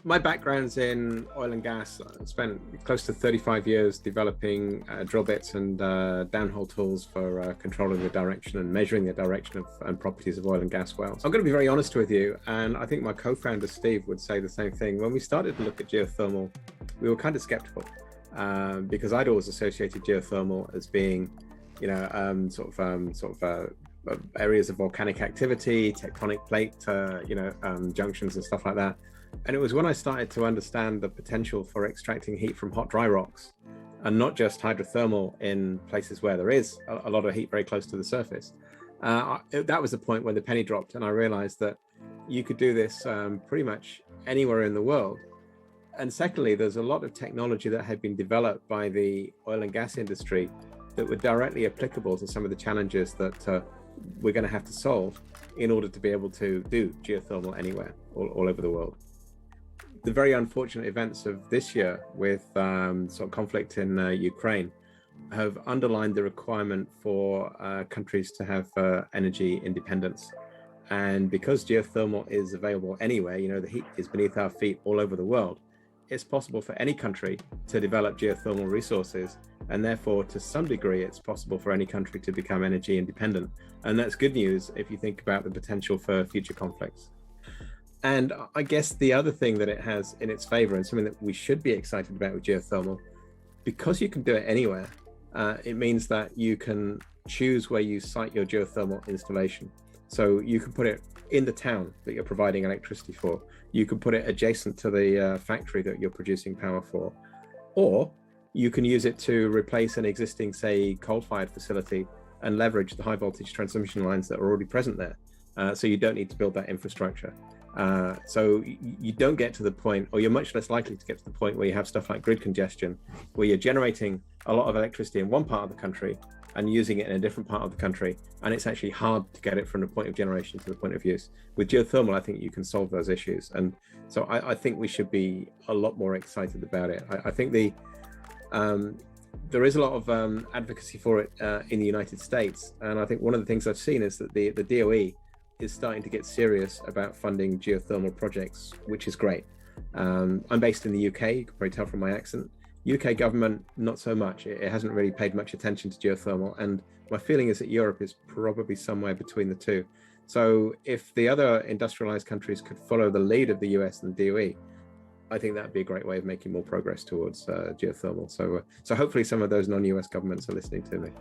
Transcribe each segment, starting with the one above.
My background's in oil and gas. I spent close to 35 years developing drill bits and downhole tools for controlling the direction and measuring the direction and properties of oil and gas wells. I'm going to be very honest with you, and I think my co-founder Steve would say the same thing. When we started to look at geothermal, we were kind of skeptical because I'd always associated geothermal as being, you know, areas of volcanic activity, tectonic plate, junctions and stuff like that. And it was when I started to understand the potential for extracting heat from hot, dry rocks, and not just hydrothermal in places where there is a lot of heat very close to the surface. That was the point when the penny dropped, and I realized that you could do this pretty much anywhere in the world. And secondly, there's a lot of technology that had been developed by the oil and gas industry that were directly applicable to some of the challenges that we're going to have to solve in order to be able to do geothermal anywhere, all over the world. The very unfortunate events of this year with conflict in Ukraine have underlined the requirement for countries to have energy independence. And because geothermal is available anywhere, you know, the heat is beneath our feet all over the world, it's possible for any country to develop geothermal resources, and therefore to some degree it's possible for any country to become energy independent. And that's good news if you think about the potential for future conflicts. And I guess the other thing that it has in its favor, and something that we should be excited about with geothermal, because you can do it anywhere, it means that you can choose where you site your geothermal installation. So you can put it in the town that you're providing electricity for. You can put it adjacent to the factory that you're producing power for, or you can use it to replace an existing, say, coal-fired facility and leverage the high voltage transmission lines that are already present there. So you don't need to build that infrastructure. So you don't get to the point, or you're much less likely to get to the point where you have stuff like grid congestion, where you're generating a lot of electricity in one part of the country and using it in a different part of the country, and it's actually hard to get it from the point of generation to the point of use. With geothermal, I think you can solve those issues, and so I think we should be a lot more excited about it. I think there is a lot of advocacy for it in the United States, and I think one of the things I've seen is that the DOE is starting to get serious about funding geothermal projects, which is great. I'm based in the UK, you can probably tell from my accent. UK government, not so much. It hasn't really paid much attention to geothermal, and my feeling is that Europe is probably somewhere between the two. So if the other industrialized countries could follow the lead of the US and the DOE, I think that'd be a great way of making more progress towards geothermal. So hopefully some of those non-US governments are listening to me.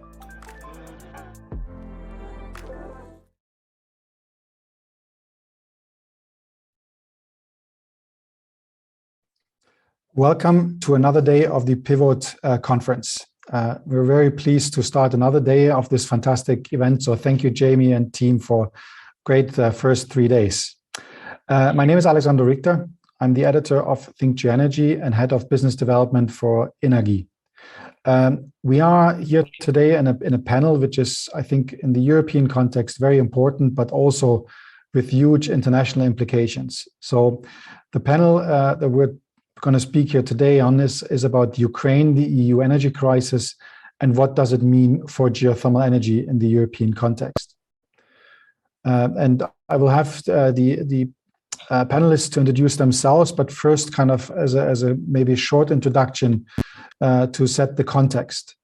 Welcome to another day of the Pivot conference. We're very pleased to start another day of this fantastic event. So thank you, Jamie and team, for great first 3 days. My name is Alexander Richter. I'm the editor of ThinkGeoEnergy and head of business development for Innargi. We are here today in a panel, which is, I think, in the European context, very important, but also with huge international implications. So the panel that we're going to speak here today on this is about Ukraine, the EU energy crisis, and what does it mean for geothermal energy in the European context. And I will have the panelists to introduce themselves, but first kind of as a maybe short introduction to set the context.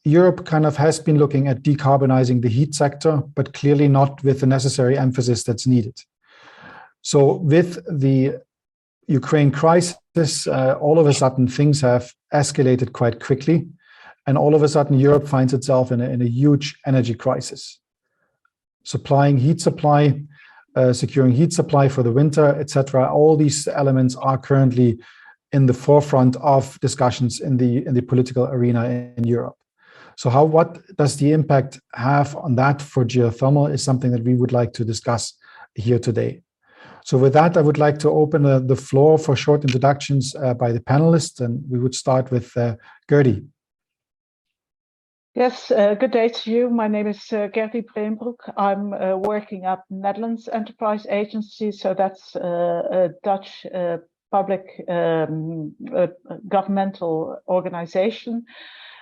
Europe kind of has been looking at decarbonizing the heat sector, but clearly not with the necessary emphasis that's needed. So with the Ukraine crisis, all of a sudden things have escalated quite quickly, and all of a sudden Europe finds itself in a huge energy crisis. Supplying heat supply, securing heat supply for the winter, etc. All these elements are currently in the forefront of discussions in the political arena in Europe. So what does the impact have on that for geothermal is something that we would like to discuss here today. So with that, I would like to open the floor for short introductions by the panelists, and we would start with Gerdi. Yes, good day to you. My name is Gerdi Breembroek. I'm working at Netherlands Enterprise Agency, so that's a Dutch public governmental organization.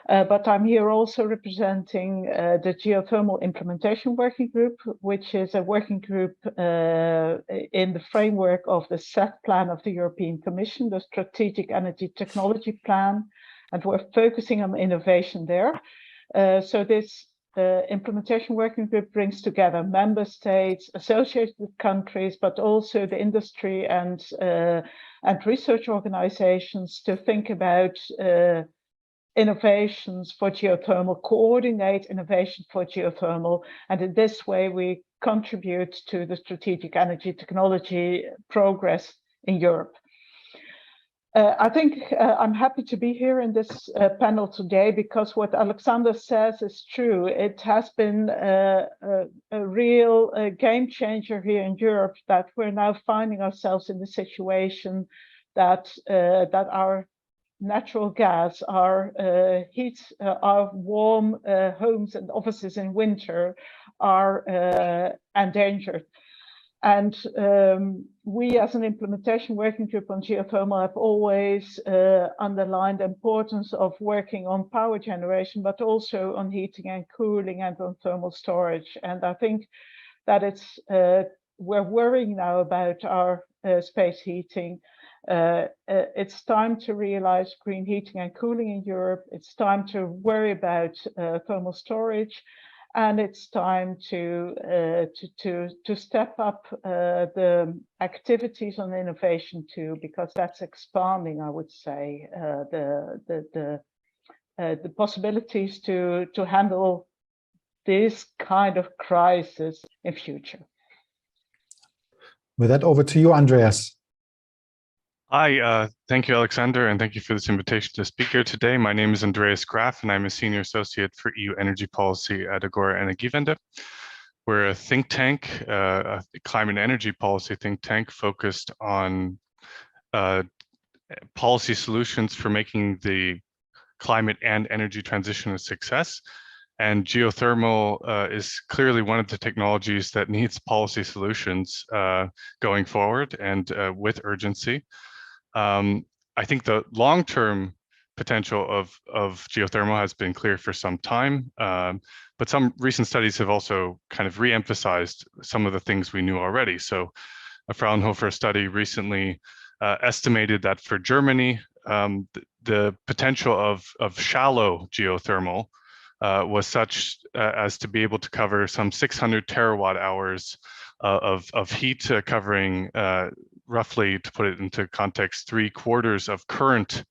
But I'm here also representing the Geothermal Implementation Working Group, which is a working group in the framework of the SET plan of the European Commission, the Strategic Energy Technology Plan, and we're focusing on innovation there. So this implementation working group brings together member states, associated countries, but also the industry and research organizations to think about innovations for geothermal, coordinate innovation for geothermal, and in this way we contribute to the strategic energy technology progress in Europe. I think I'm happy to be here in this panel today because what Alexander says is true. It has been a real game changer here in Europe that we're now finding ourselves in the situation that our natural gas, our heat, our warm homes and offices in winter are endangered. And we as an implementation working group on geothermal have always underlined the importance of working on power generation, but also on heating and cooling and on thermal storage. And I think that we're worrying now about our space heating. It's time to realize green heating and cooling in Europe. It's time to worry about thermal storage, and it's time to step up the activities on innovation too, because that's expanding, I would say, the possibilities to handle this kind of crisis in future. With that, over to you, Andreas. Hi, thank you, Alexander, and thank you for this invitation to speak here today. My name is Andreas Graf, and I'm a Senior Associate for EU Energy Policy at Agora Energiewende. We're a think tank, a climate and energy policy think tank focused on policy solutions for making the climate and energy transition a success. And geothermal is clearly one of the technologies that needs policy solutions going forward and with urgency. I think the long-term potential of geothermal has been clear for some time, but some recent studies have also kind of re-emphasized some of the things we knew already. So a Fraunhofer study recently estimated that for Germany, the potential of shallow geothermal was such as to be able to cover some 600 terawatt hours of heat, covering roughly, to put it into context, 3/4 of current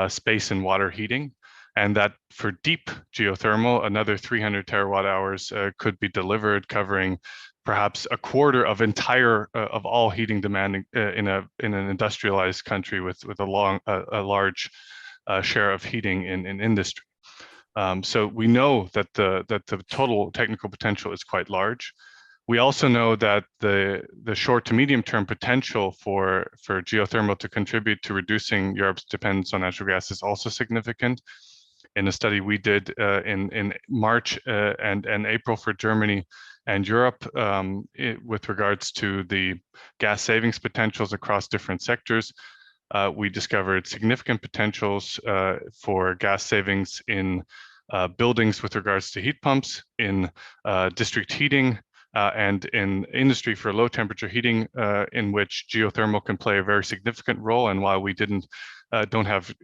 space and water heating, and that for deep geothermal, another 300 terawatt hours could be delivered, covering perhaps 1/4 of of all heating demand in an industrialized country with a large share of heating in industry. So we know that the total technical potential is quite large. We also know that the short to medium term potential for geothermal to contribute to reducing Europe's dependence on natural gas is also significant. In a study we did in March and April for Germany and Europe with regards to the gas savings potentials across different sectors, we discovered significant potentials for gas savings in buildings with regards to heat pumps, in district heating, and in industry for low temperature heating, in which geothermal can play a very significant role. And while we don't have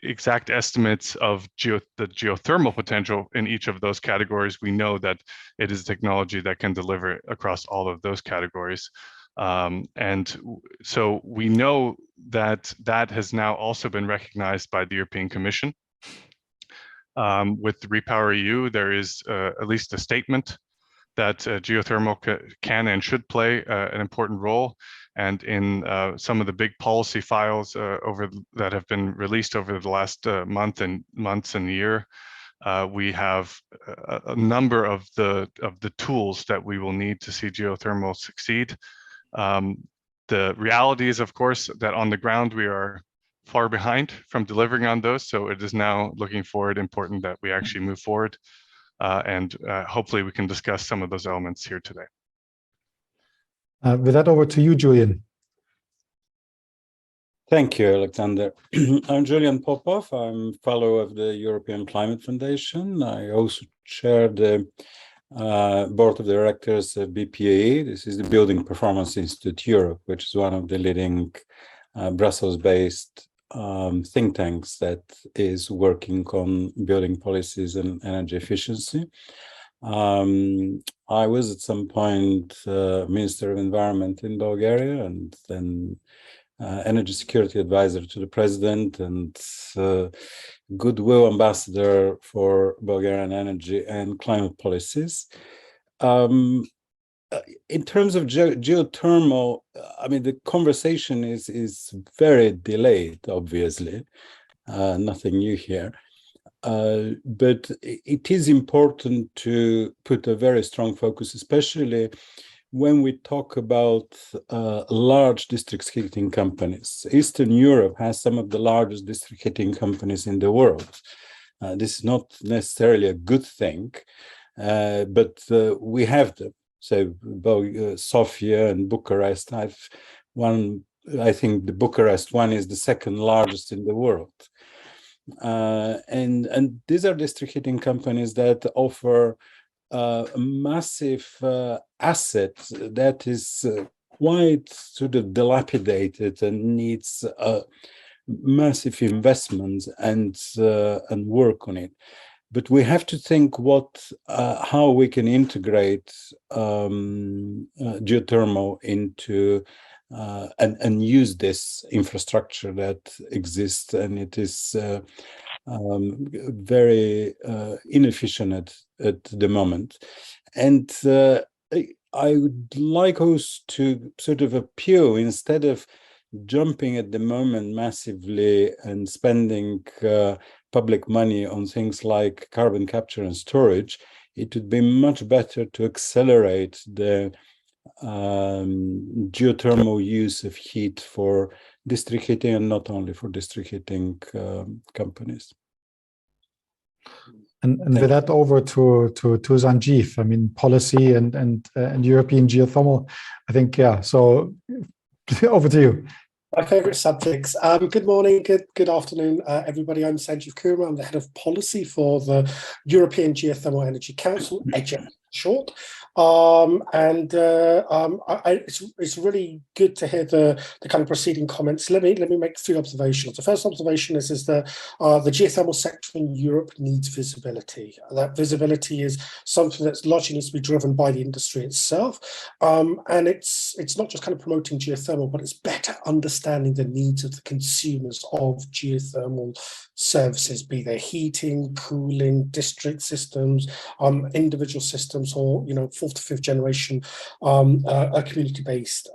exact estimates of the geothermal potential in each of those categories, we know that it is a technology that can deliver across all of those categories. And so we know that that has now also been recognized by the European Commission. With the Repower EU, there is at least a statement that geothermal can and should play an important role. And in some of the big policy files that have been released over the last months and year, we have a number of the tools that we will need to see geothermal succeed. The reality is, of course, that on the ground we are far behind from delivering on those. So it is now, looking forward, important that we actually move forward. And hopefully we can discuss some of those elements here today. With that, over to you, Julian. Thank you, Alexander. I'm Julian Popov. I'm fellow of the European Climate Foundation. I also chair the board of directors of BPAE. This is the Building Performance Institute Europe, which is one of the leading Brussels-based think tanks that is working on building policies and energy efficiency. I was at some point Minister of Environment in Bulgaria, and then energy security advisor to the president, and goodwill ambassador for Bulgarian energy and climate policies. In terms of geothermal, I mean, the conversation is very delayed, obviously. Nothing new here. But it is important to put a very strong focus, especially when we talk about large district heating companies. Eastern Europe has some of the largest district heating companies in the world. This is not necessarily a good thing, but we have them. So Sofia and Bucharest, I think the Bucharest one is the second largest in the world. And these are district heating companies that offer a massive asset that is quite sort of dilapidated and needs massive investments and work on it. But we have to think how we can integrate geothermal into and use this infrastructure that exists, and it is very inefficient at the moment. And I would like us to sort of appeal, instead of jumping at the moment massively and spending public money on things like carbon capture and storage, it would be much better to accelerate the geothermal use of heat for district heating, and not only for district heating companies. And with that, over to Sanjeev. I mean, policy and European geothermal. I think, yeah. So over to you. My favourite subjects. Good morning, good afternoon, everybody. I'm Sanjeev Kumar. I'm the head of policy for the European Geothermal Energy Council, EGEC short. It's really good to hear the kind of preceding comments. Let me make 3 observations. The first observation is that the geothermal sector in Europe needs visibility. That visibility is something that's largely needs to be driven by the industry itself, and it's not just kind of promoting geothermal, but it's better understanding the needs of the consumers of geothermal services, be they heating, cooling, district systems, individual systems, or 4th to 5th generation community-based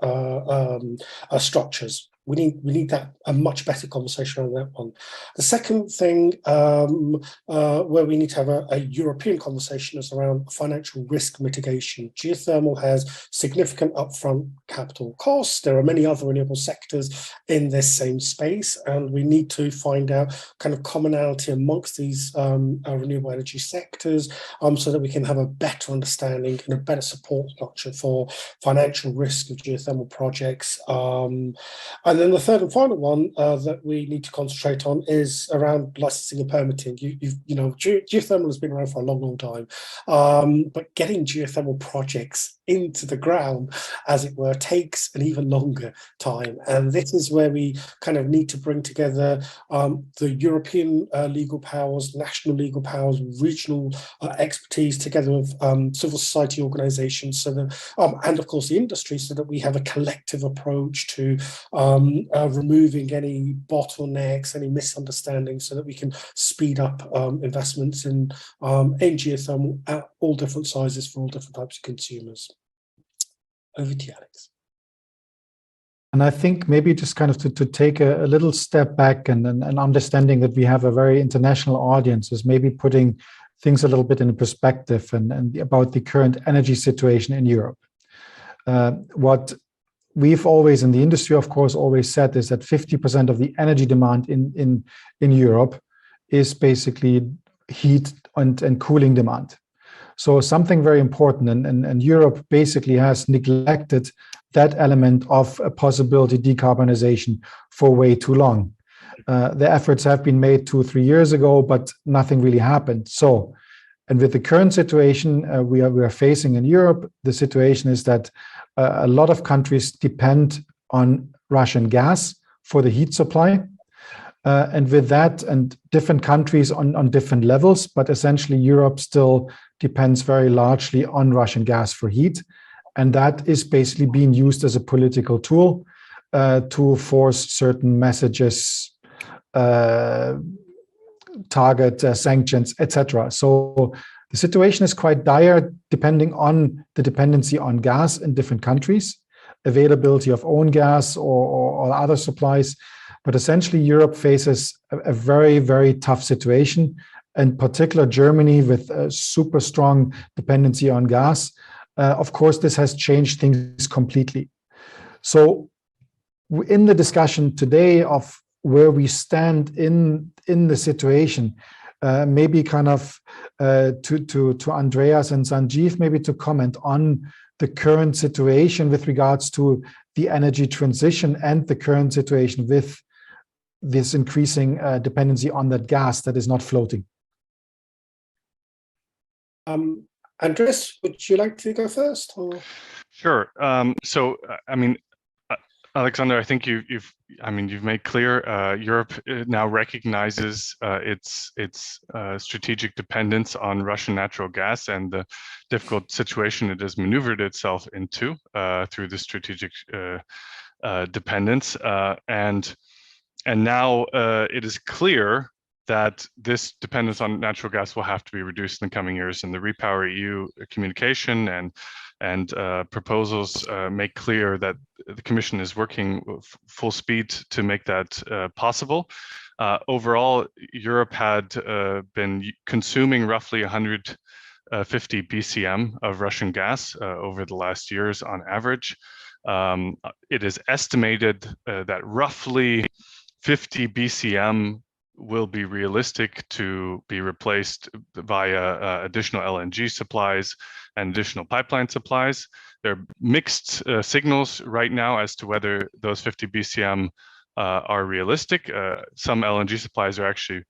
structures. We need a much better conversation on that one. The second thing where we need to have a European conversation is around financial risk mitigation. Geothermal has significant upfront capital costs. There are many other renewable sectors in this same space, and we need to find out kind of commonality amongst these renewable energy sectors, so that we can have a better understanding and a better support structure for financial risk of geothermal projects. And then the third and final one that we need to concentrate on is around licensing and permitting. Geothermal has been around for a long, long time, but getting geothermal projects into the ground, as it were, takes an even longer time. And this is where we kind of need to bring together the European legal powers, national legal powers, regional expertise, together with civil society organizations, so that, and of course the industry, so that we have a collective approach to removing any bottlenecks, any misunderstandings, so that we can speed up investments in geothermal at all different sizes for all different types of consumers. Over to you, Alex. And I think maybe just kind of to take a little step back and understanding that we have a very international audience is maybe putting things a little bit in perspective and about the current energy situation in Europe. What we've always, in the industry, of course, always said is that 50% of the energy demand in Europe is basically heat and cooling demand. So something very important, and Europe basically has neglected that element of a possibility decarbonization for way too long. The efforts have been made 2-3 years ago, but nothing really happened. So, and with the current situation we are facing in Europe, the situation is that a lot of countries depend on Russian gas for the heat supply. And with that, and different countries on different levels, but essentially Europe still depends very largely on Russian gas for heat. And that is basically being used as a political tool to force certain messages, target sanctions, etc. So the situation is quite dire depending on the dependency on gas in different countries, availability of own gas or other supplies. But essentially Europe faces a very, very tough situation, in particular Germany with a super strong dependency on gas. Of course, this has changed things completely. So in the discussion today of where we stand in the situation, maybe kind of to Andreas and Sanjeev, maybe to comment on the current situation with regards to the energy transition and the current situation with this increasing dependency on that gas that is not floating. Andreas, would you like to go first? Or? Sure. So, I mean, Alexander, I think you've made clear Europe now recognizes its strategic dependence on Russian natural gas and the difficult situation it has maneuvered itself into through the strategic dependence, and now it is clear that this dependence on natural gas will have to be reduced in the coming years, and the REPowerEU communication and proposals make clear that the Commission is working full speed to make that possible. Overall, Europe had been consuming roughly 150 BCM of Russian gas over the last years on average. It is estimated that roughly 50 BCM will be realistic to be replaced via additional LNG supplies and additional pipeline supplies. There are mixed signals right now as to whether those 50 BCM are realistic. Some LNG supplies are actually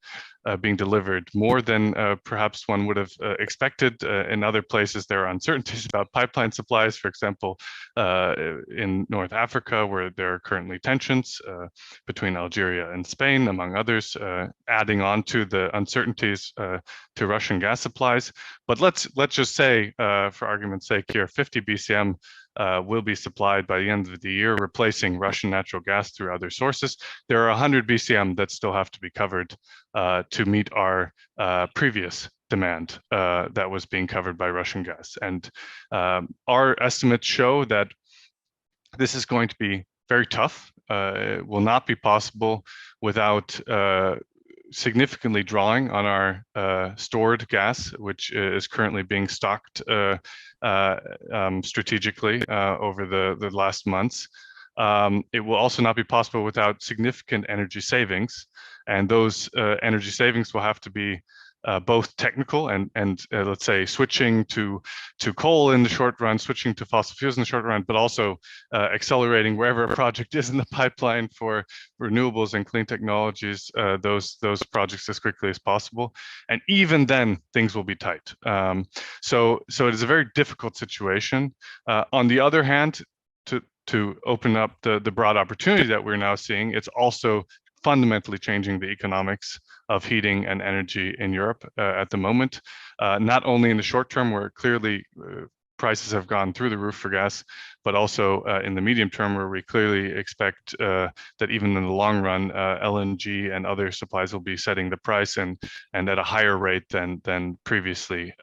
being delivered more than perhaps one would have expected. In other places, there are uncertainties about pipeline supplies, for example, in North Africa, where there are currently tensions between Algeria and Spain, among others, adding on to the uncertainties to Russian gas supplies. But let's just say, for argument's sake here, 50 BCM will be supplied by the end of the year, replacing Russian natural gas through other sources. There are 100 BCM that still have to be covered to meet our previous demand that was being covered by Russian gas. And our estimates show that this is going to be very tough. It will not be possible without significantly drawing on our stored gas, which is currently being stocked strategically over the last months. It will also not be possible without significant energy savings, and those energy savings will have to be both technical and let's say switching to coal in the short run, switching to fossil fuels in the short run, but also accelerating wherever a project is in the pipeline for renewables and clean technologies, those projects as quickly as possible. And even then, things will be tight. So it is a very difficult situation. On the other hand, to open up the broad opportunity that we're now seeing, it's also fundamentally changing the economics of heating and energy in Europe at the moment, not only in the short term where clearly prices have gone through the roof for gas, but also in the medium term where we clearly expect that even in the long run, LNG and other supplies will be setting the price and at a higher rate than previously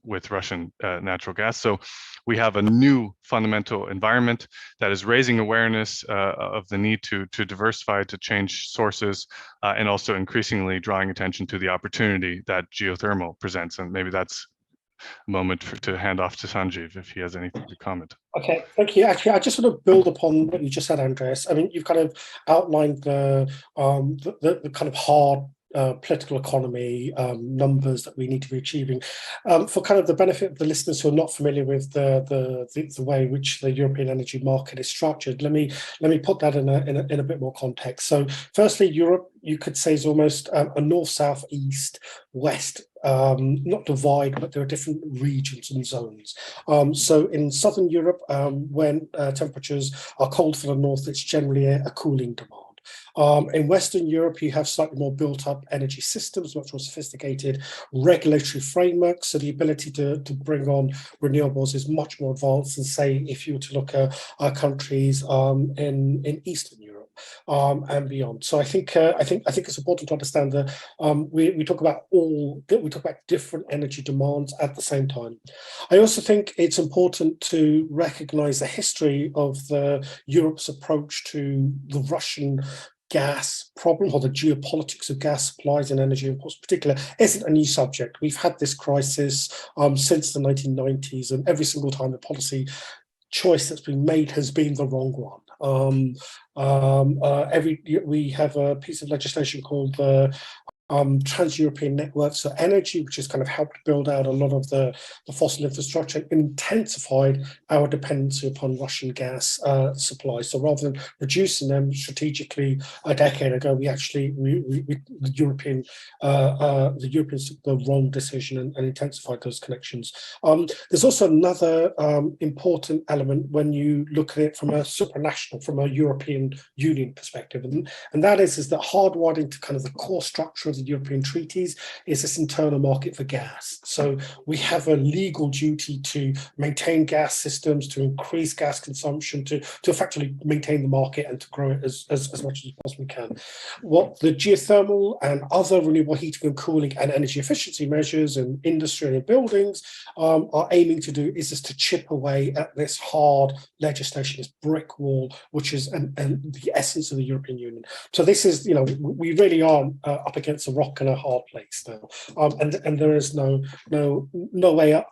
with Russian natural gas. So we have a new fundamental environment that is raising awareness of the need to diversify, to change sources, and also increasingly drawing attention to the opportunity that geothermal presents. And maybe that's a moment to hand off to Sanjeev if he has anything to comment. Okay, thank you. Actually, I just want to build upon what you just said, Andreas. I mean, you've kind of outlined the kind of hard political economy numbers that we need to be achieving. For kind of the benefit of the listeners who are not familiar with the way in which the European energy market is structured, let me put that in a bit more context. So firstly, Europe, you could say, is almost a north, south, east, west, not divide, but there are different regions and zones. So in southern Europe, when temperatures are cold for the north, it's generally a cooling demand. In Western Europe, you have slightly more built up energy systems, much more sophisticated regulatory frameworks. So the ability to bring on renewables is much more advanced than, say, if you were to look at countries in Eastern Europe and beyond. So I think it's important to understand that we talk about different energy demands at the same time. I also think it's important to recognize the history of Europe's approach to the Russian gas problem, or the geopolitics of gas supplies and energy imports in particular, isn't a new subject. We've had this crisis since the 1990s, and every single time the policy choice that's been made has been the wrong one. We have a piece of legislation called the Trans-European Networks for Energy, which has kind of helped build out a lot of the fossil infrastructure and intensified our dependency upon Russian gas supply. So rather than reducing them strategically a decade ago, the Europeans took the wrong decision and intensified those connections. There's also another important element when you look at it from a supranational, from a European Union perspective, and that is that hardwiring to kind of the core structure of the European treaties is this internal market for gas. So we have a legal duty to maintain gas systems, to increase gas consumption, to effectively maintain the market and to grow it as much as we possibly can. What the geothermal and other renewable heating and cooling and energy efficiency measures in industry and buildings are aiming to do is just to chip away at this hard legislation, this brick wall, which is and the essence of the European Union. So this is, we really are up against a rock and a hard place now, and there is no way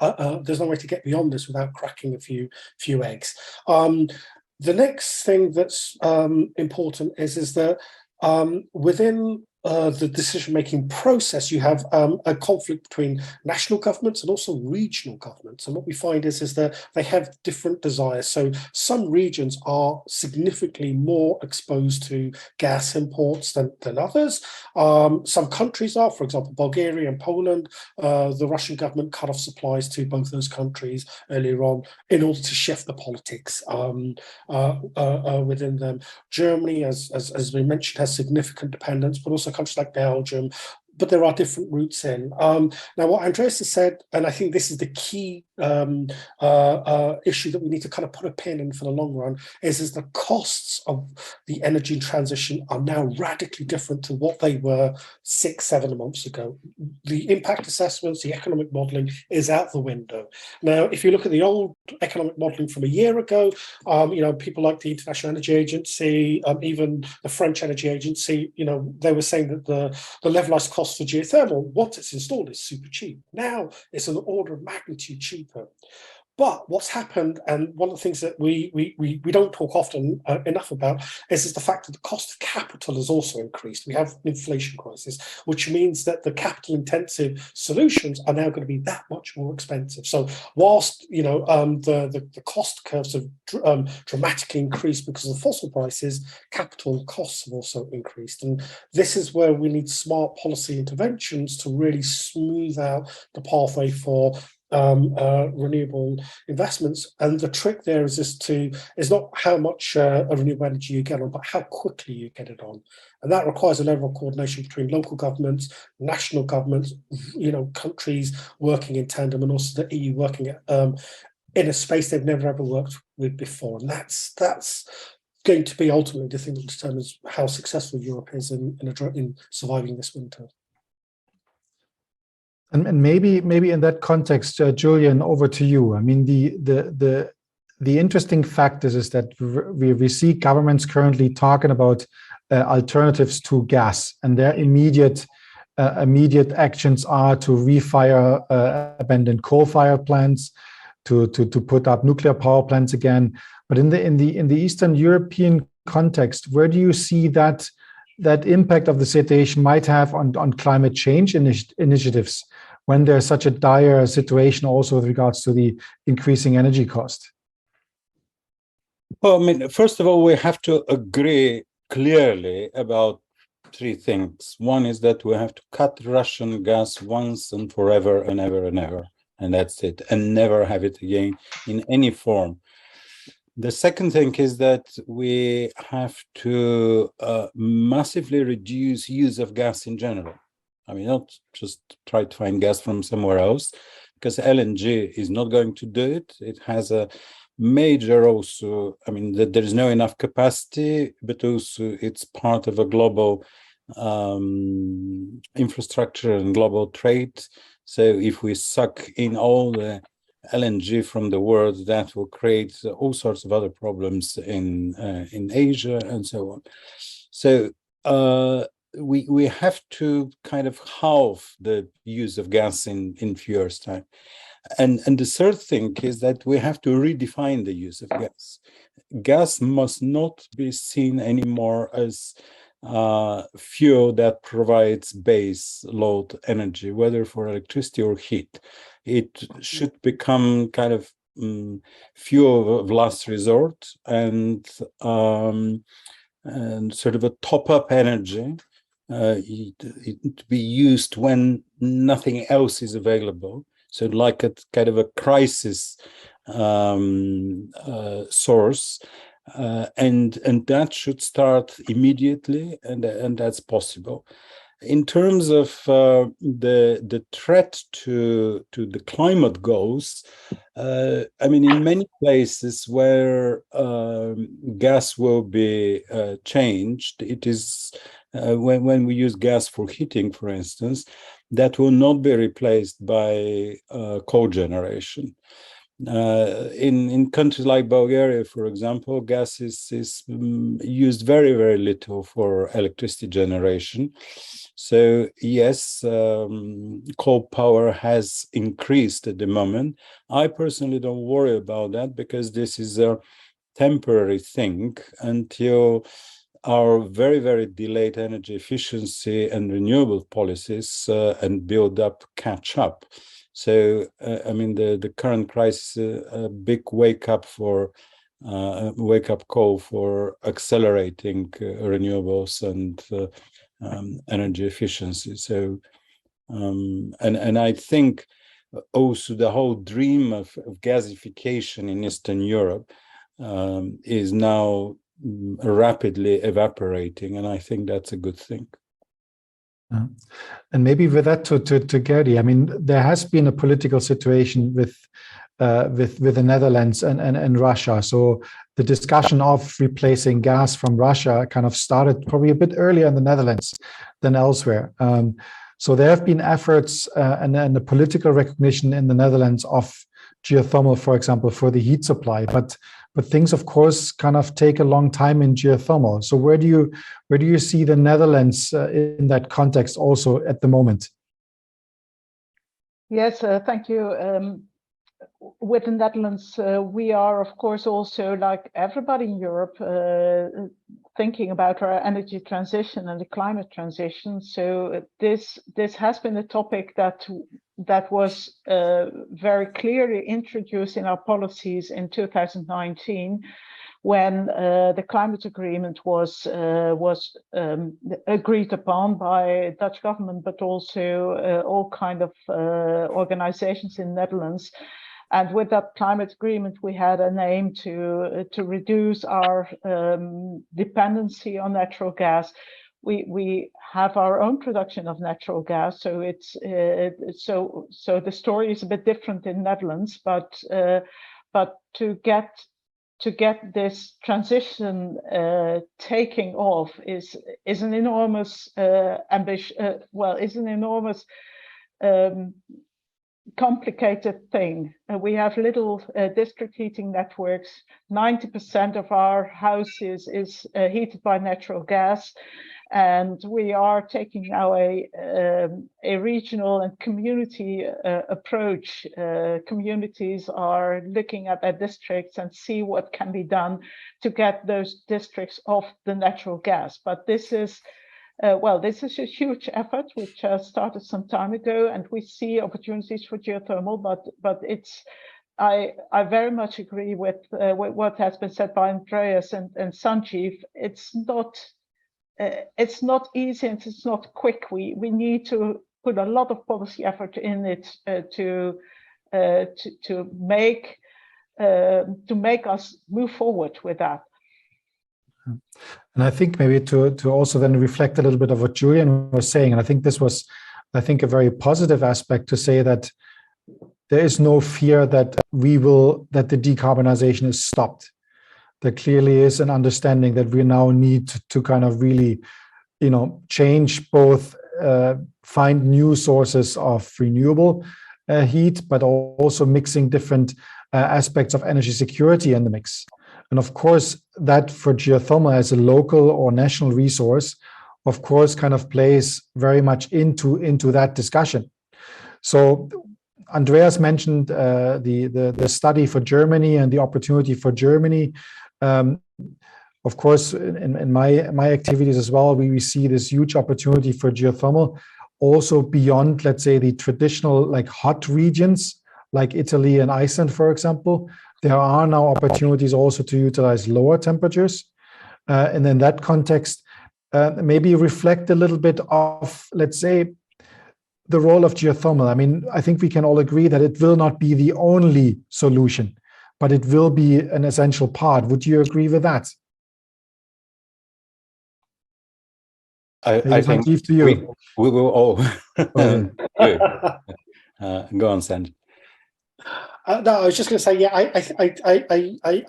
there's no way to get beyond this without cracking a few eggs. The next thing that's important is that within the decision-making process, you have a conflict between national governments and also regional governments. And what we find is that they have different desires. So some regions are significantly more exposed to gas imports than others. Some countries are, for example, Bulgaria and Poland. The Russian government cut off supplies to both those countries earlier on in order to shift the politics within them. Germany, as we mentioned, has significant dependence, but also countries like Belgium, but there are different routes in. Now, what Andreas has said, and I think this is the key issue that we need to kind of put a pin in for the long run, is the costs of the energy transition are now radically different to what they were 6-7 months ago. The impact assessments, the economic modelling is out the window. Now, if you look at the old economic modelling from a year ago, people like the International Energy Agency, even the French Energy Agency, they were saying that the levelized cost for geothermal, once it's installed, is super cheap. Now it's an order of magnitude cheaper. But what's happened, and one of the things that we don't talk often enough about, is the fact that the cost of capital has also increased. We have an inflation crisis, which means that the capital-intensive solutions are now going to be that much more expensive. So whilst the cost curves have dramatically increased because of the fossil prices, capital costs have also increased. And this is where we need smart policy interventions to really smooth out the pathway for renewable investments. And the trick there is not how much of renewable energy you get on, but how quickly you get it on. And that requires a level of coordination between local governments, national governments, countries working in tandem, and also the EU working in a space they've never ever worked with before. And that's going to be ultimately the thing that determines how successful Europe is in surviving this winter. And maybe in that context, Julian, over to you. I mean, the interesting fact is that we see governments currently talking about alternatives to gas, and their immediate actions are to refire abandoned coal-fired plants, to put up nuclear power plants again. But in the Eastern European context, where do you see that that impact of the situation might have on climate change initiatives when there's such a dire situation also with regards to the increasing energy cost? Well, I mean, first of all, we have to agree clearly about three things. One is that we have to cut Russian gas once and forever and ever and ever, and that's it, and never have it again in any form. The second thing is that we have to massively reduce use of gas in general. I mean, not just try to find gas from somewhere else, because LNG is not going to do it. It has a major also, I mean, that there is no enough capacity, but also it's part of a global infrastructure and global trade. So if we suck in all the LNG from the world, that will create all sorts of other problems in Asia and so on. So we have to kind of halve the use of gas in few years' time. And the third thing is that we have to redefine the use of gas. Gas must not be seen anymore as fuel that provides base load energy, whether for electricity or heat. It should become kind of fuel of last resort and sort of a top-up energy to be used when nothing else is available. So like a kind of a crisis source, and that should start immediately, and that's possible. In terms of the threat to the climate goals, I mean, in many places where gas will be changed, it is when we use gas for heating, for instance, that will not be replaced by coal generation. In countries like Bulgaria, for example, gas is used very, very little for electricity generation. So yes, coal power has increased at the moment. I personally don't worry about that because this is a temporary thing until our very, very delayed energy efficiency and renewable policies and build up catch up. So, I mean, the current crisis, a big wake up call for accelerating renewables and energy efficiency. So, and I think also the whole dream of gasification in Eastern Europe is now rapidly evaporating, and I think that's a good thing. And maybe with that to Gerdi, I mean, there has been a political situation with the Netherlands and Russia. So the discussion of replacing gas from Russia kind of started probably a bit earlier in the Netherlands than elsewhere. So there have been efforts and the political recognition in the Netherlands of geothermal, for example, for the heat supply, but things, of course, kind of take a long time in geothermal. So where do you see the Netherlands in that context also at the moment? Yes, thank you. With the Netherlands, we are, of course, also like everybody in Europe, thinking about our energy transition and the climate transition. So this has been a topic that was very clearly introduced in our policies in 2019, when the climate agreement was agreed upon by Dutch government, but also all kind of organizations in the Netherlands. And with that climate agreement, we had an aim to reduce our dependency on natural gas. We have our own production of natural gas, so it's so the story is a bit different in Netherlands. But to get this transition taking off is an enormous ambition. Well, is an enormous complicated thing. We have little district heating networks. 90% of our houses is heated by natural gas, and we are taking now a regional and community approach. Communities are looking at their districts and see what can be done to get those districts off the natural gas. But this is well, this is a huge effort which started some time ago, and we see opportunities for geothermal, but it's, I very much agree with what has been said by Andreas and Sanjeev. It's not easy and it's not quick. We need to put a lot of policy effort in it to make us move forward with that. And I think maybe to also then reflect a little bit of what Julian was saying, and I think this was, I think, a very positive aspect to say that there is no fear that that the decarbonization is stopped. There clearly is an understanding that we now need to kind of really, change both, find new sources of renewable heat, but also mixing different aspects of energy security in the mix. And of course, that for geothermal as a local or national resource, of course, kind of plays very much into that discussion. So Andreas mentioned the study for Germany and the opportunity for Germany. Of course, in my activities as well, we see this huge opportunity for geothermal, also beyond, let's say, the traditional like hot regions, like Italy and Iceland, for example. There are now opportunities also to utilize lower temperatures. And in that context, maybe reflect a little bit of, let's say, the role of geothermal. I mean, I think we can all agree that it will not be the only solution, but it will be an essential part. Would you agree with that? I think to you. We will all Okay. go on, Sanjeev. No, I was just going to say, yeah, I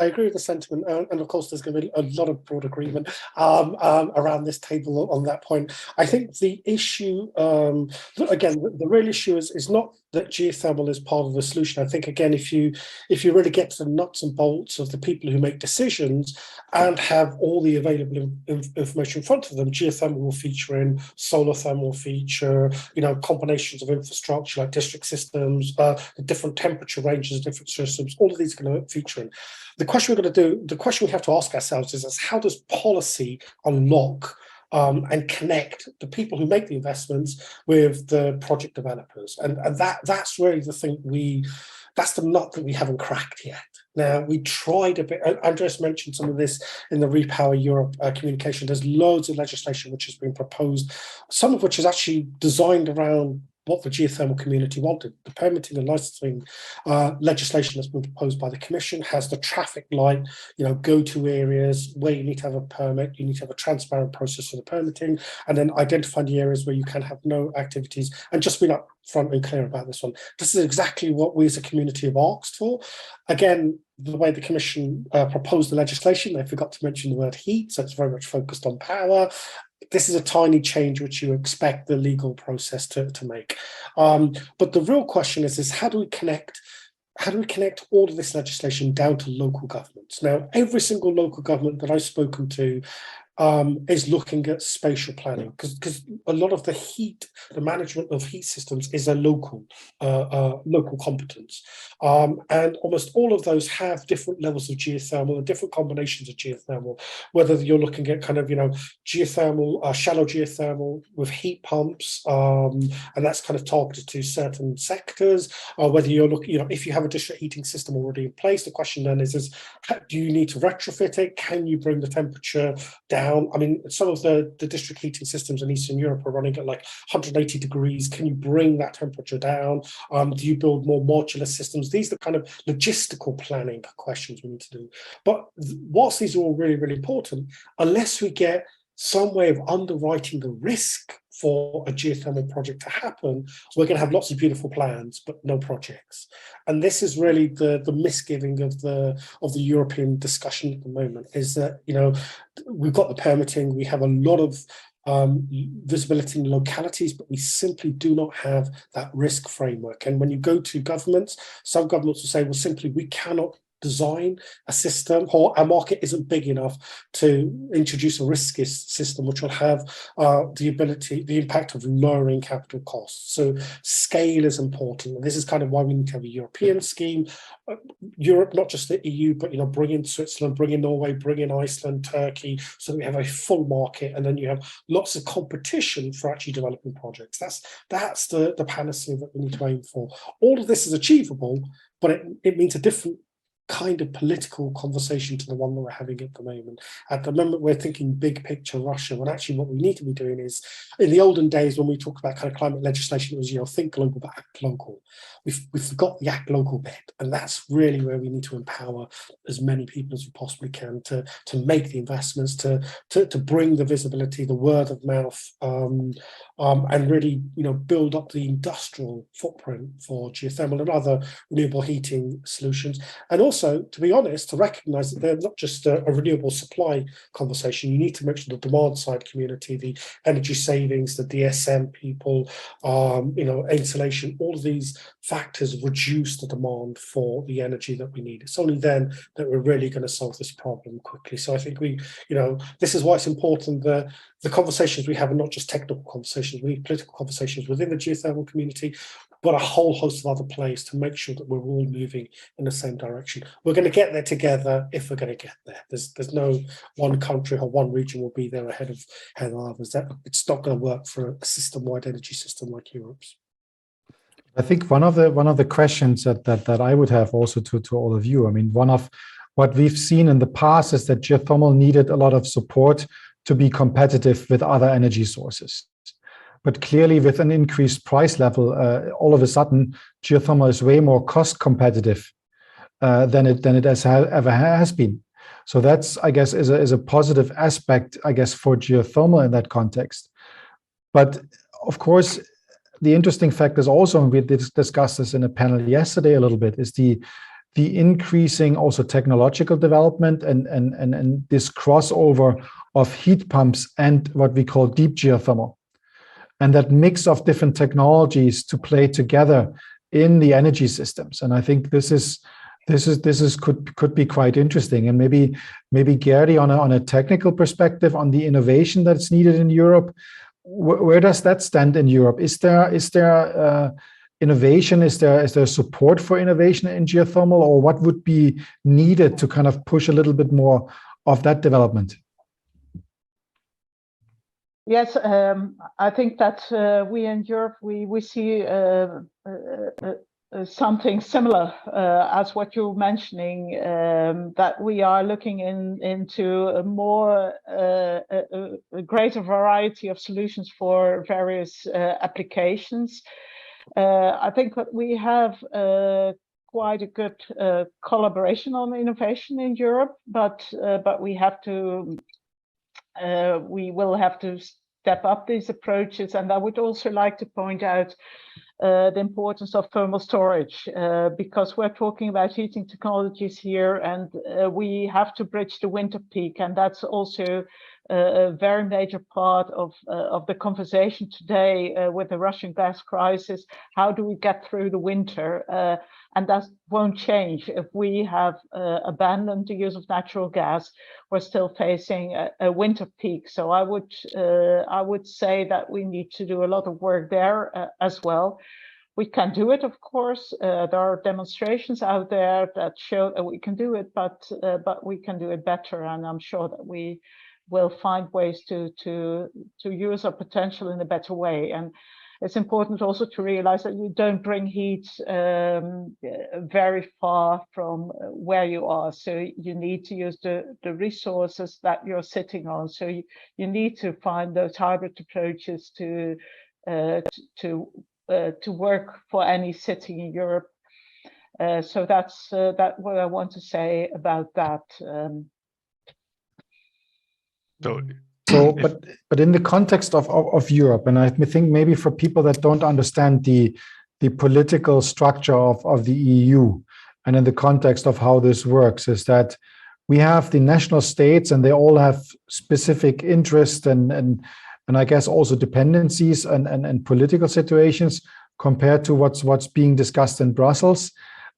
agree with the sentiment, and of course, there's going to be a lot of broad agreement around this table on that point. I think the issue, again, the real issue is not that geothermal is part of the solution. I think, again, if you really get to the nuts and bolts of the people who make decisions and have all the available information in front of them, geothermal will feature in, solar thermal will feature, combinations of infrastructure like district systems, the different temperature ranges of different systems, all of these are going to feature in. The question we have to ask ourselves is how does policy unlock and connect the people who make the investments with the project developers, and that's really the thing that's the nut that we haven't cracked yet. Now, we tried a bit, Andreas mentioned some of this in the Repower Europe communication. There's loads of legislation which has been proposed, some of which is actually designed around what the geothermal community wanted. The permitting and licensing legislation that's been proposed by the Commission has the traffic light, go-to areas where you need to have a permit, you need to have a transparent process for the permitting, and then identify the areas where you can have no activities, and just being upfront and clear about this one. This is exactly what we as a community have asked for. Again, the way the Commission proposed the legislation, they forgot to mention the word heat, so it's very much focused on power. This is a tiny change which you expect the legal process to make. But the real question is how do we connect all of this legislation down to local governments? Now, every single local government that I've spoken to is looking at spatial planning, because a lot of the management of heat systems is a local competence, and almost all of those have different levels of geothermal and different combinations of geothermal. Whether you're looking at kind of geothermal, shallow geothermal with heat pumps, and that's kind of targeted to certain sectors, or whether you're looking, if you have a district heating system already in place, the question then is do you need to retrofit it? Can you bring the temperature down? I mean, some of the district heating systems in Eastern Europe are running at like 180 degrees. Can you bring that temperature down? Do you build more modular systems? These are the kind of logistical planning questions we need to do. But whilst these are all really, really important, unless we get some way of underwriting the risk for a geothermal project to happen, we're going to have lots of beautiful plans but no projects. And this is really the misgiving of the European discussion at the moment, is that we've got the permitting, we have a lot of visibility in localities, but we simply do not have that risk framework. And when you go to governments, some governments will say, well, simply we cannot design a system, or our market isn't big enough to introduce a risky system which will have the impact of lowering capital costs. So scale is important, and this is kind of why we need to have a European scheme. Europe, not just the EU, but bring in Switzerland, bring in Norway, bring in Iceland, Turkey, so that we have a full market, and then you have lots of competition for actually developing projects. That's the panacea that we need to aim for. All of this is achievable, but it means a different kind of political conversation to the one that we're having at the moment. At the moment, we're thinking big picture Russia, when actually what we need to be doing is, in the olden days when we talk about kind of climate legislation, it was, think global but act local. We've forgot the act local bit, and that's really where we need to empower as many people as we possibly can to make the investments, to bring the visibility, the word of mouth, and really build up the industrial footprint for geothermal and other renewable heating solutions. And also, to be honest, to recognize that they're not just a renewable supply conversation. You need to make sure the demand side community, the energy savings, the DSM people, insulation, all of these factors reduce the demand for the energy that we need. It's only then that we're really going to solve this problem quickly. So I think this is why it's important that the conversations we have are not just technical conversations. We need political conversations within the geothermal community, but a whole host of other players to make sure that we're all moving in the same direction. We're going to get there together if we're going to get there. There's no one country or one region will be there ahead of others. It's not going to work for a system-wide energy system like Europe's. I think one of the questions that I would have also to all of you, I mean, one of what we've seen in the past is that geothermal needed a lot of support to be competitive with other energy sources. But clearly, with an increased price level, all of a sudden, geothermal is way more cost competitive than it ever has been. So that's, I guess, is a positive aspect, I guess, for geothermal in that context. But of course, the interesting fact is also, and we discussed this in a panel yesterday a little bit, is the increasing also technological development and this crossover of heat pumps and what we call deep geothermal. And that mix of different technologies to play together in the energy systems. And I think this could be quite interesting. And maybe Gerdi, on a technical perspective, on the innovation that's needed in Europe, where does that stand in Europe? Is there innovation? Is there support for innovation in geothermal, or what would be needed to kind of push a little bit more of that development? Yes, I think that we in Europe, we see something similar as what you're mentioning, that we are looking into a more a greater variety of solutions for various applications. I think that we have quite a good collaboration on innovation in Europe, but we will have to step up these approaches. And I would also like to point out the importance of thermal storage, because we're talking about heating technologies here, and we have to bridge the winter peak, and that's also a very major part of the conversation today with the Russian gas crisis. How do we get through the winter? And that won't change if we have abandoned the use of natural gas. We're still facing a winter peak. So I would say that we need to do a lot of work there as well. We can do it, of course. There are demonstrations out there that show that we can do it, but we can do it better. And I'm sure that we will find ways to use our potential in a better way. And it's important also to realize that you don't bring heat very far from where you are. So you need to use the resources that you're sitting on. So you need to find those hybrid approaches to work for any city in Europe. So that's what I want to say about that. But in the context of Europe, and I think maybe for people that don't understand the political structure of the EU, and in the context of how this works, is that we have the national states, and they all have specific interests and I guess also dependencies and political situations compared to what's being discussed in Brussels.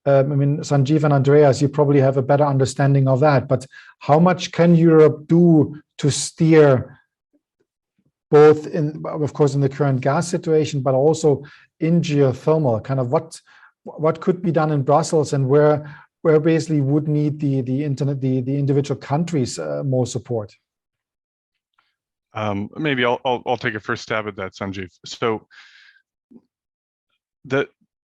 I mean, Sanjeev and Andreas, you probably have a better understanding of that, but how much can Europe do to steer both in, of course, in the current gas situation, but also in geothermal? Kind of what could be done in Brussels, and where basically would need the individual countries more support? Maybe I'll take a first stab at that, Sanjeev. So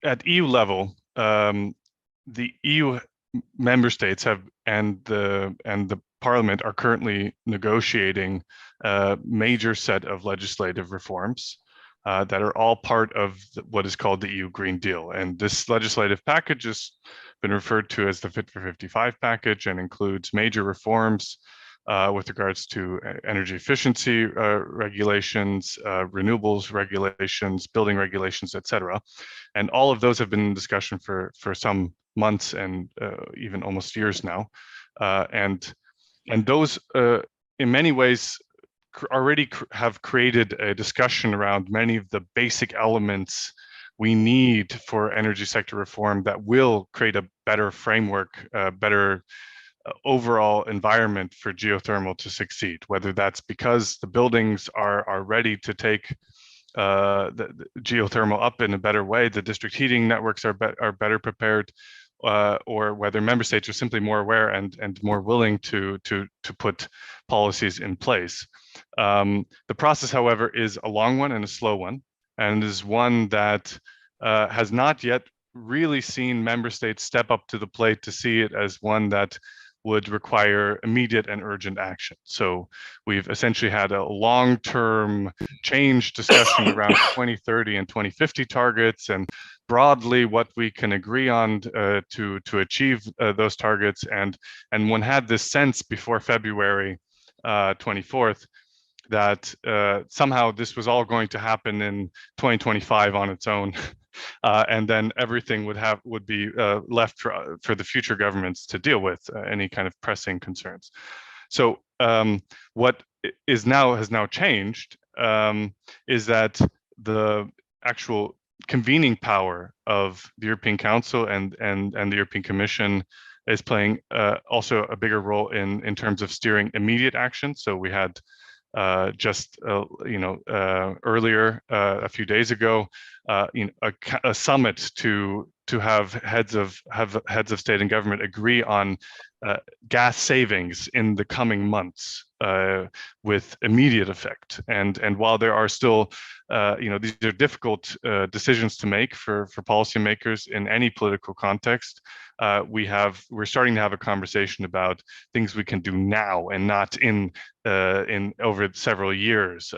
at EU level, the EU member states have and the Parliament are currently negotiating a major set of legislative reforms that are all part of what is called the EU Green Deal. And this legislative package has been referred to as the Fit for 55 package and includes major reforms with regards to energy efficiency regulations, renewables regulations, building regulations, etc. And all of those have been in discussion for some months and even almost years now. And those, in many ways, already have created a discussion around many of the basic elements we need for energy sector reform that will create a better framework, better overall environment for geothermal to succeed, whether that's because the buildings are ready to take the geothermal up in a better way, the district heating networks are better prepared, or whether member states are simply more aware and more willing to put policies in place. The process, however, is a long one and a slow one, and is one that has not yet really seen member states step up to the plate to see it as one that would require immediate and urgent action. So we've essentially had a long-term change discussion around 2030 and 2050 targets, and broadly what we can agree on to achieve those targets. And one had this sense before February 24th that somehow this was all going to happen in 2025 on its own. And then everything would be left for the future governments to deal with any kind of pressing concerns. So what has now changed is that the actual convening power of the European Council and the European Commission is playing also a bigger role in terms of steering immediate action. So we had earlier a few days ago, a summit to have heads of state and government agree on gas savings in the coming months with immediate effect. And while there are still, these are difficult decisions to make for policymakers in any political context, we're starting to have a conversation about things we can do now and not in over several years,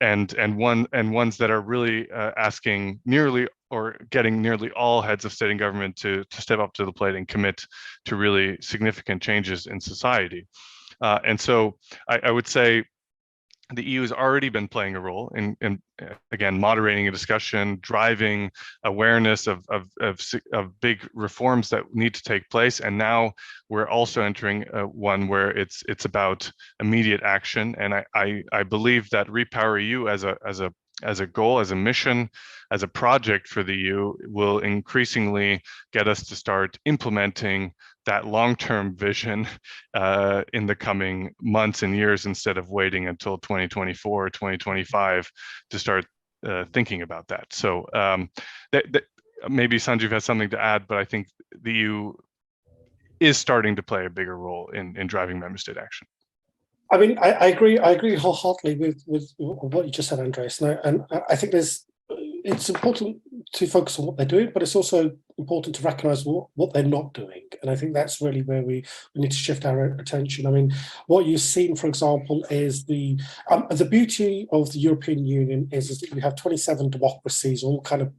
and ones that are really asking nearly or getting nearly all heads of state and government to step up to the plate and commit to really significant changes in society. And so I would say the EU has already been playing a role in again, moderating a discussion, driving awareness of big reforms that need to take place. And now we're also entering one where it's about immediate action. And I believe that Repower EU as a goal, as a mission, as a project for the EU will increasingly get us to start implementing that long-term vision in the coming months and years, instead of waiting until 2024 or 2025 to start thinking about that. So maybe Sanjeev has something to add, but I think the EU is starting to play a bigger role in driving member state action. I mean, I agree wholeheartedly with what you just said, Andreas. And I think it's important to focus on what they're doing, but it's also important to recognize what they're not doing. And I think that's really where we need to shift our attention. I mean, what you've seen, for example, is the beauty of the European Union is that we have 27 democracies all kind of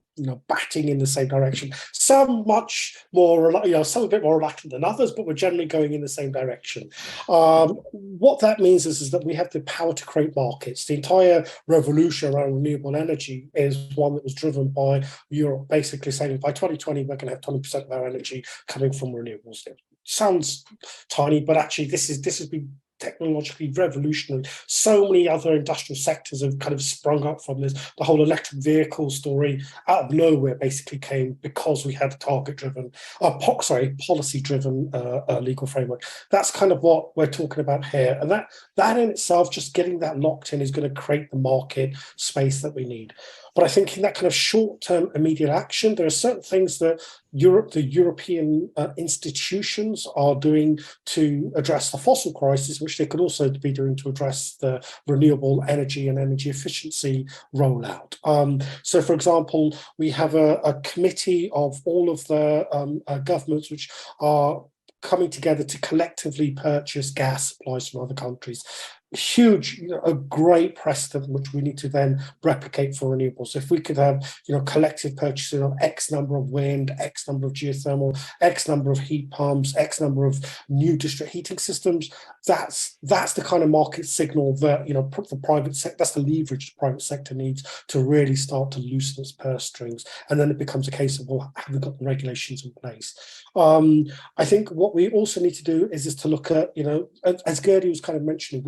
batting in the same direction. Some much more, some a bit more reluctant than others, but we're generally going in the same direction. What that means is that we have the power to create markets. The entire revolution around renewable energy is one that was driven by Europe basically saying by 2020 we're going to have 20% of our energy coming from renewables. It sounds tiny, but actually this has been technologically revolutionary. So many other industrial sectors have kind of sprung up from this. The whole electric vehicle story out of nowhere basically came because we had a policy-driven legal framework. That's kind of what we're talking about here. And that in itself, just getting that locked in, is going to create the market space that we need. But I think in that kind of short-term immediate action, there are certain things that the European institutions are doing to address the fossil crisis, which they could also be doing to address the renewable energy and energy efficiency rollout. So, for example, we have a committee of all of the governments which are coming together to collectively purchase gas supplies from other countries. Huge, a great precedent which we need to then replicate for renewables. If we could have, collective purchasing of X number of wind, X number of geothermal, X number of heat pumps, X number of new district heating systems, that's the kind of market signal that the private sector, that's the leverage the private sector needs to really start to loosen its purse strings. And then it becomes a case of, well, have we got the regulations in place? I think what we also need to do is to look at, as Gerdi was kind of mentioning,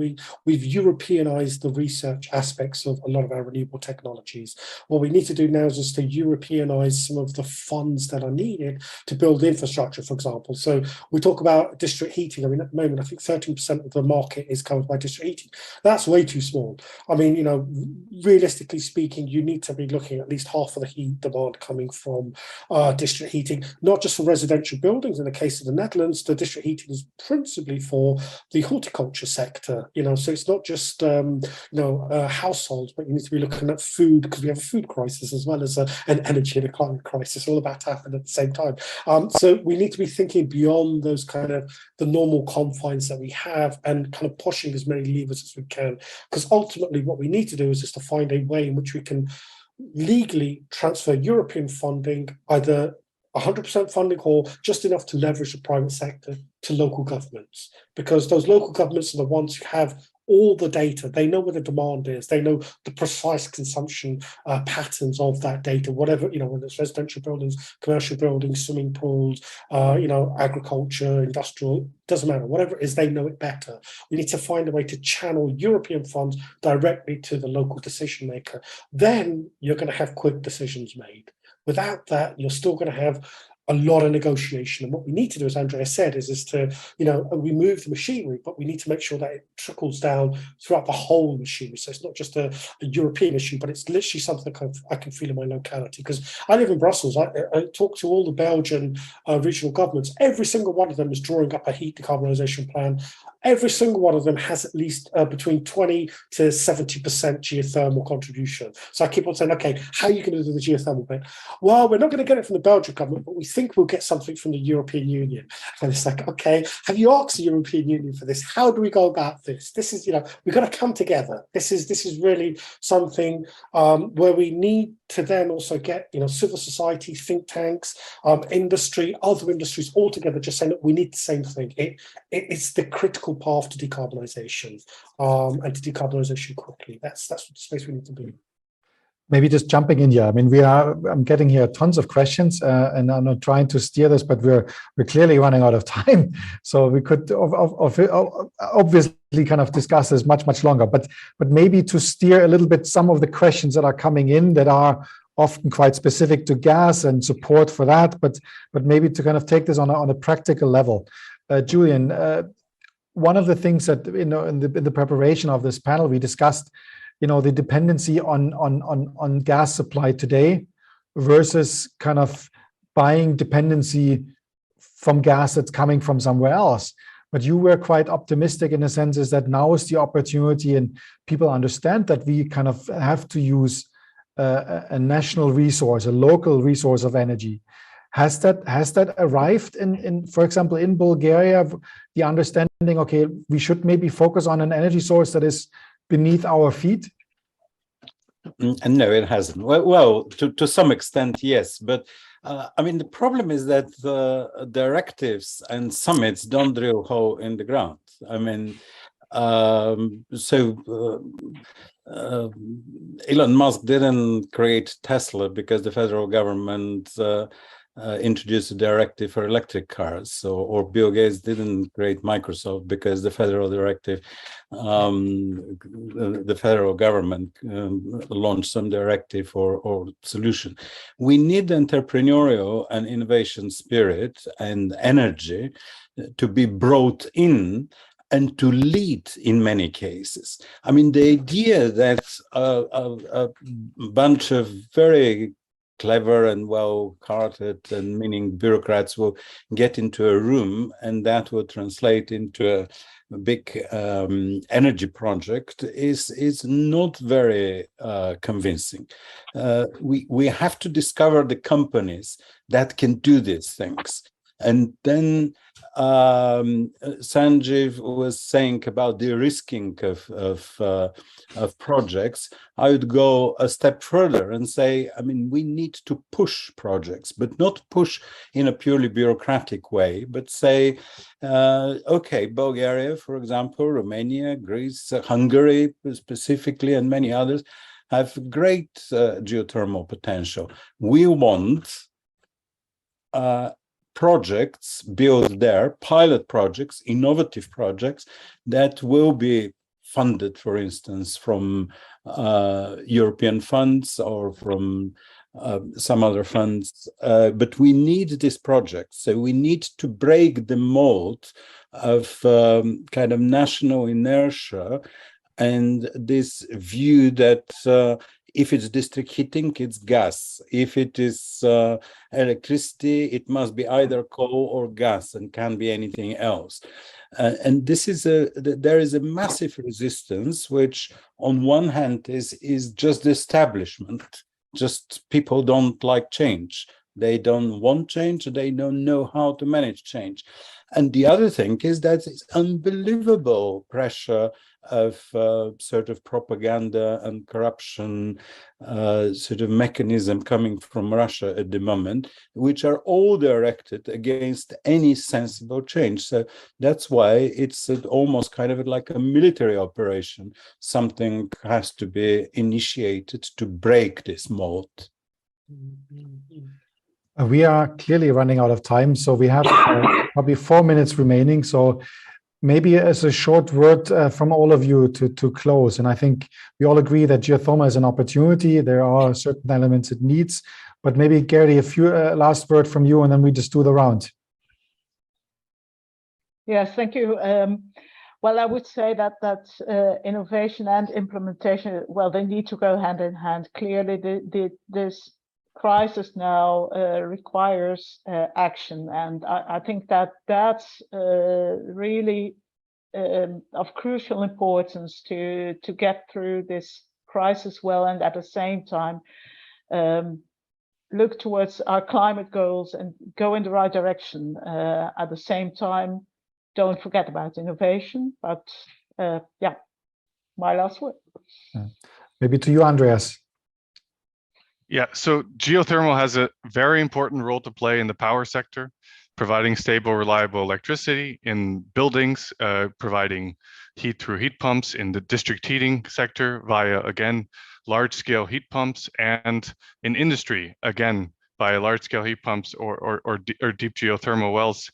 we've Europeanized the research aspects of a lot of our renewable technologies. What we need to do now is just to Europeanize some of the funds that are needed to build infrastructure, for example. So we talk about district heating. I mean, at the moment, I think 13% of the market is covered by district heating. That's way too small. I mean, realistically speaking, you need to be looking at least half of the heat demand coming from district heating, not just for residential buildings. In the case of the Netherlands, the district heating is principally for the horticulture sector, so it's not just households, but you need to be looking at food, because we have a food crisis as well as an energy and a climate crisis, all about to happen at the same time. So we need to be thinking beyond those kind of the normal confines that we have, and kind of pushing as many levers as we can, because ultimately what we need to do is just to find a way in which we can legally transfer European funding, either 100% funding or just enough to leverage the private sector, to local governments, because those local governments are the ones who have all the data. They know where the demand is. They know the precise consumption patterns of that data, whatever, whether it's residential buildings, commercial buildings, swimming pools, agriculture, industrial, doesn't matter. Whatever it is, they know it better. We need to find a way to channel European funds directly to the local decision maker. Then you're going to have quick decisions made. Without that, you're still going to have a lot of negotiation. And what we need to do, as Andreas said, is to, we move the machinery, but we need to make sure that it trickles down throughout the whole machinery. So it's not just a European issue, but it's literally something that I can feel in my locality. Because I live in Brussels, I talk to all the Belgian regional governments. Every single one of them is drawing up a heat decarbonisation plan. Every single one of them has at least between 20 to 70% geothermal contribution. So I keep on saying, okay, how are you going to do the geothermal bit? Well, we're not going to get it from the Belgian government, but we think we'll get something from the European Union. And it's like, okay, have you asked the European Union for this? How do we go about this? This is, we've got to come together. This is really something where we need to then also get, civil society, think tanks, industry, other industries all together, just saying that we need the same thing. It's the critical path to decarbonisation, and to decarbonisation quickly. That's the space we need to be. Maybe just jumping in here. I mean, I'm getting here tons of questions, and I'm not trying to steer this, but we're clearly running out of time. So we could obviously kind of discuss this much longer, but maybe to steer a little bit some of the questions that are coming in that are often quite specific to gas and support for that, but maybe to kind of take this on a practical level. Julian, one of the things that in the preparation of this panel we discussed, the dependency on gas supply today versus kind of buying dependency from gas that's coming from somewhere else. But you were quite optimistic in the sense is that now is the opportunity, and people understand that we kind of have to use a national resource, a local resource of energy. Has that arrived in, for example, in Bulgaria, the understanding, okay, we should maybe focus on an energy source that is beneath our feet? No, it hasn't. Well, to some extent, yes. But I mean, the problem is that the directives and summits don't drill a hole in the ground. I mean, Elon Musk didn't create Tesla because the federal government introduced a directive for electric cars. Or Bill Gates didn't create Microsoft because the federal directive, the federal government launched some directive or solution. We need entrepreneurial and innovation spirit and energy to be brought in and to lead in many cases. I mean, the idea that a bunch of very clever and well-carted and meaning bureaucrats will get into a room and that will translate into a big energy project is not very convincing. We have to discover the companies that can do these things. And then Sanjeev was saying about the risking of projects. I would go a step further and say, I mean, we need to push projects, but not push in a purely bureaucratic way, but say, okay, Bulgaria, for example, Romania, Greece, Hungary specifically, and many others have great geothermal potential. We want projects built there, pilot projects, innovative projects that will be funded, for instance, from European funds or from some other funds. But we need these projects. So we need to break the mold of kind of national inertia and this view that if it's district heating, it's gas. If it is electricity, it must be either coal or gas and can't be anything else. And this is there is a massive resistance, which on one hand is just the establishment. Just people don't like change. They don't want change. They don't know how to manage change. And the other thing is that it's unbelievable pressure of sort of propaganda and corruption sort of mechanism coming from Russia at the moment, which are all directed against any sensible change. So that's why it's almost kind of like a military operation. Something has to be initiated to break this mold. We are clearly running out of time, so we have probably 4 minutes remaining. So maybe as a short word from all of you to close. And I think we all agree that geothermal is an opportunity. There are certain elements it needs, but maybe Gerdi, a few last word from you, and then we just do the round. Yes, thank you. Well, I would say that innovation and implementation, well, they need to go hand in hand. Clearly, this crisis now requires action, and I think that's really of crucial importance to get through this crisis well, and at the same time look towards our climate goals and go in the right direction. At the same time, don't forget about innovation. But yeah, my last word. Maybe to you, Andreas. Yeah, so geothermal has a very important role to play in the power sector, providing stable, reliable electricity in buildings, providing heat through heat pumps in the district heating sector via, again, large-scale heat pumps, and in industry, again, via large-scale heat pumps or deep geothermal wells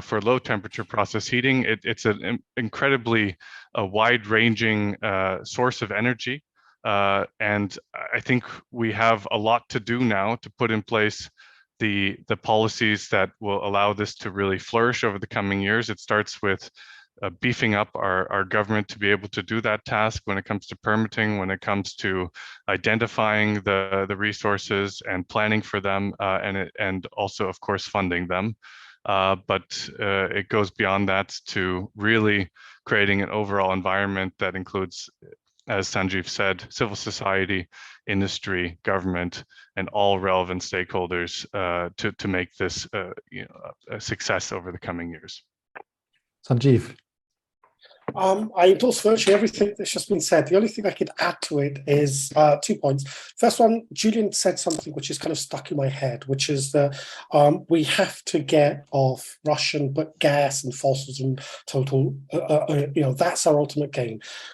for low-temperature process heating. It's an incredibly wide-ranging source of energy. And I think we have a lot to do now to put in place the policies that will allow this to really flourish over the coming years. It starts with beefing up our government to be able to do that task when it comes to permitting, when it comes to identifying the resources and planning for them, and also, of course, funding them. But it goes beyond that to really creating an overall environment that includes, as Sanjeev said, civil society, industry, government, and all relevant stakeholders to make this a success over the coming years. Sanjeev. I endorse virtually everything that's just been said. The only thing I could add to it is 2 points. First one, Julian said something which is kind of stuck in my head, which is that we have to get off Russian, but gas and fossils and total, that's our ultimate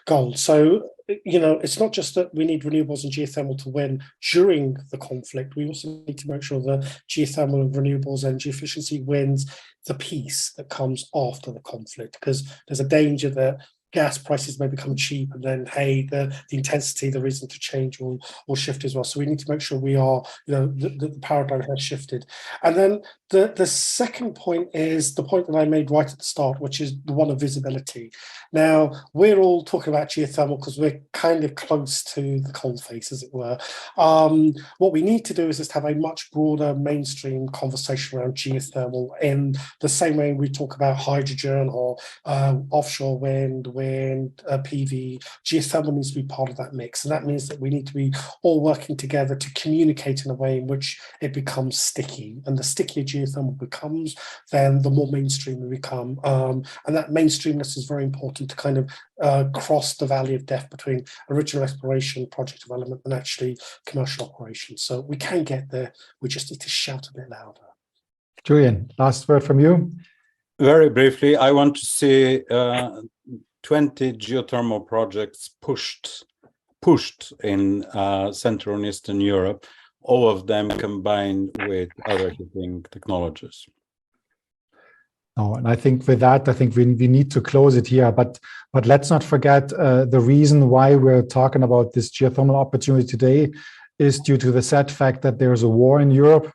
goal. So it's not just that we need renewables and geothermal to win during the conflict. We also need to make sure that geothermal and renewables energy efficiency wins the peace that comes after the conflict, because there's a danger that gas prices may become cheap, and then, hey, the intensity, the reason to change will shift as well. So we need to make sure we are, the paradigm has shifted. And then the second point is the point that I made right at the start, which is the one of visibility. Now, we're all talking about geothermal because we're kind of close to the coalface, as it were. What we need to do is just have a much broader mainstream conversation around geothermal, in the same way we talk about hydrogen or offshore wind, PV. Geothermal needs to be part of that mix, and that means that we need to be all working together to communicate in a way in which it becomes sticky, and the stickier geothermal becomes, then the more mainstream we become, and that mainstreamness is very important to kind of cross the valley of death between original exploration, project development, and actually commercial operations. So we can get there, we just need to shout a bit louder. Julian, last word from you. Very briefly, I want to see 20 geothermal projects pushed in Central and Eastern Europe, all of them combined with other heating technologies. Oh, and I think with that, we need to close it here. But let's not forget the reason why we're talking about this geothermal opportunity today is due to the sad fact that there's a war in Europe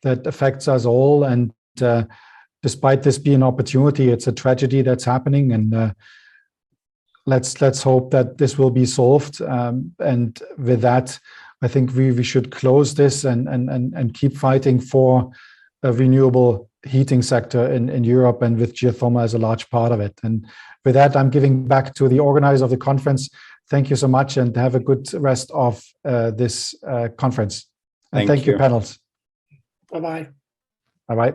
that affects us all. And despite this being an opportunity, it's a tragedy that's happening. And let's hope that this will be solved. And with that, I think we should close this and keep fighting for a renewable heating sector in Europe, and with geothermal as a large part of it. And with that, I'm giving back to the organizer of the conference. Thank you so much, and have a good rest of this conference. And thank you, panels. Bye-bye. Bye-bye.